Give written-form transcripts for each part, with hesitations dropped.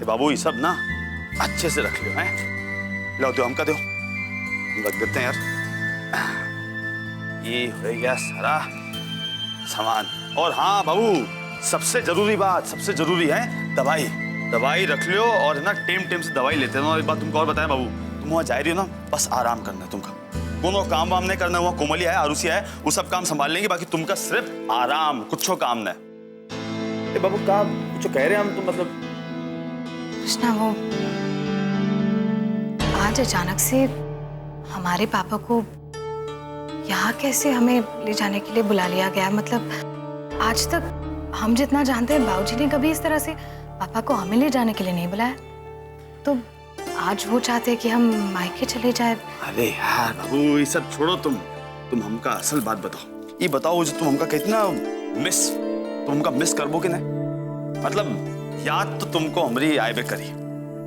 कि बाबू ये सब ना अच्छे से रख लियो हैं। लो दो हमका दो, हम रख देते हैं यार। ये हो गया सारा सामान। और हाँ बाबू, सबसे जरूरी बात, सबसे जरूरी है दवाई। दवाई रख लियो और ना टेम से दवाई लेते हैं। और एक बात तुमको और बताएं बाबू, तुम वहाँ जा रही हो ना, बस आराम करना है तुमका। कोनो काम वाम नहीं करना। वहाँ कोमलिया है, आरुषिया है, वो सब काम संभाल लेंगे। बाकी तुमका सिर्फ आराम, कुछ काम नहीं। बाबू का कुछ कह रहे हैं हम, तुम मतलब कृष्णा, वो आज अचानक से हमारे पापा को यहाँ कैसे हमें ले जाने के लिए बुला लिया गया। मतलब आज तक हम जितना जानते हैं बाबूजी ने कभी इस तरह से पापा को हमें ले जाने के लिए नहीं बुलाया। तो आज वो चाहते हैं कि हम मायके चले जाए। अरे यार बाबू, ये सब छोड़ो। तुम हमका असल बात बताओ। ये बताओ जो तुम हमका कितना तुम हमका मिस करबो कि नहीं? मतलब याद तो तुमको हमारी आए बे करी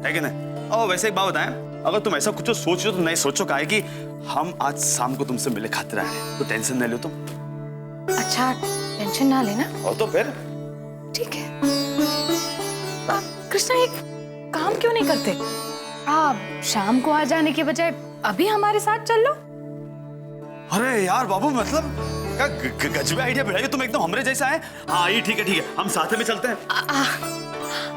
है कि नहीं? और वैसे एक बात बताएं, अगर तुम ऐसा कुछ सोचो तो नहीं सोचो काहे कि हम आज शाम को तुमसे मिले खातिर आए हैं, तो टेंशन नहीं लो तुम। अच्छा, टेंशन ना लेना। और तो फिर ठीक है। कृष्णा, एक काम क्यों नहीं करते? आप शाम को आ जाने के बजाय अभी हमारे साथ चल लो। अरे यार बाबू, मतलब क्या गजबे आइडिया भेजा तुम, एकदम हमरे जैसा है। हाँ ये ठीक है, हम साथ में चलते हैं।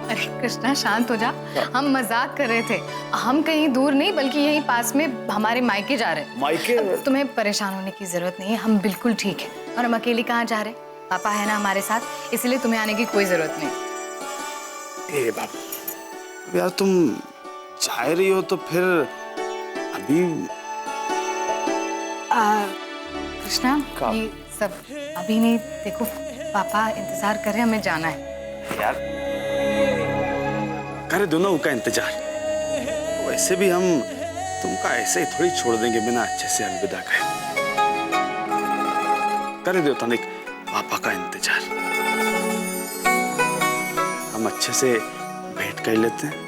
अरे कृष्णा, शांत हो जा। हम मजाक कर रहे थे। हम कहीं दूर नहीं बल्कि यहीं पास में हमारे मायके जा रहे हैं। मायके? तुम्हें परेशान होने की जरूरत नहीं है, हम बिल्कुल ठीक है। और हम अकेले कहाँ जा रहे हैं? पापा है ना हमारे साथ, इसलिए तुम्हें आने की कोई जरूरत नहीं। ए बाबू, यार तुम जा रही हो तो फिर अभी कृष्णा, ये सब अभी नहीं। देखो पापा इंतजार कर रहे हैं, हमें जाना है। यार करे दोनों का इंतजार। वैसे भी हम तुमका ऐसे ही थोड़ी छोड़ देंगे बिना अच्छे से अलविदा कहे। करे दो तनिक पापा का इंतजार, हम अच्छे से भेंट कर लेते हैं।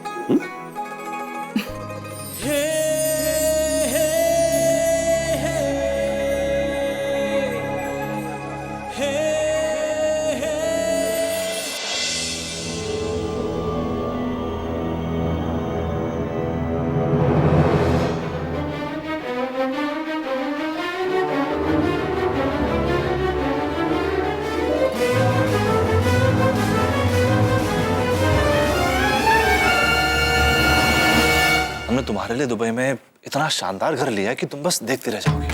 तुम्हारे लिए दुबई में इतना शानदार घर लिया है कि तुम बस देखते रह जाओगे।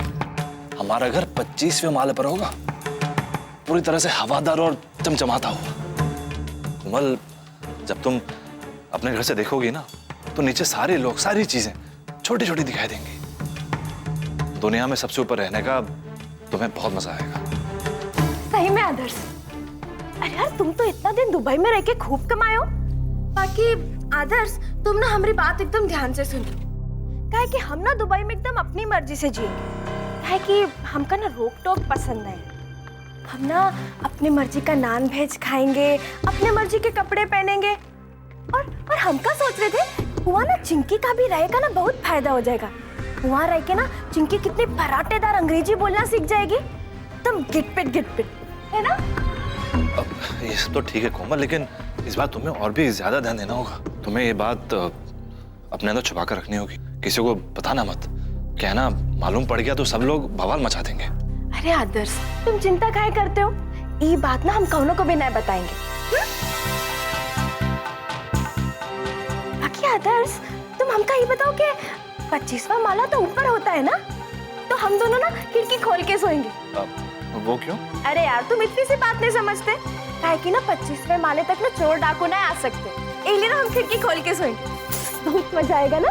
हमारा घर 25वें माले पर होगा, पूरी तरह से हवादार और चमचमाता हुआ। कोमल, जब तुम अपने घर से देखोगी ना, तो नीचे सारे लोग, सारी चीजें छोटी छोटी दिखाई देंगी। दुनिया में सबसे ऊपर रहने का तुम्हें बहुत मजा आएगा। सही में आदर्श। अरे यार, तुम तो इतना दिन दुबई में रह के खूब कमाए हो। बाकी आदर्श, तुम ना हमारी बात एकदम ध्यान से सुनो। काहे कि हम ना दुबई में एकदम अपनी मर्जी से जिएंगे। काहे कि हमका ना रोक टोक पसंद है। हम ना अपनी मर्जी का नान वेज खाएंगे, अपने मर्जी के कपड़े पहनेंगे। और हमका सोच रहे थे वहाँ ना चिंकी का भी रहेगा ना, बहुत फायदा हो जाएगा। वहाँ रह के ना चिंकी कितनी फराटेदार अंग्रेजी बोलना सीख जाएगी। एकदम गिटपिट है ना? ये सब तो ठीक है कोमल, लेकिन इस बार तुम्हें और भी ज्यादा ध्यान देना होगा। तुम्हें ये बात अपने अंदर छुपा कर रखनी होगी, किसी को बताना मत। क्या ना, मालूम पड़ गया तो सब लोग बवाल मचा देंगे। अरे आदर्श, तुम चिंता काहे करते हो? ये बात ना हम कौनों को भी नहीं बताएंगे। बाकी आदर्श, तुम हमका ये बताओ कि 25वां माला तो ऊपर होता है ना, तो हम दोनों ना खिड़की खोल के सोएंगे। वो क्यों? अरे यार, तुम इतनी सी बात नहीं समझते। काहे कि ना 25वें माले तक ना चोर डाकू नहीं आ सकते, इसलिए ना हम खिड़की खोल के सोएंगे। बहुत मजा आएगा ना।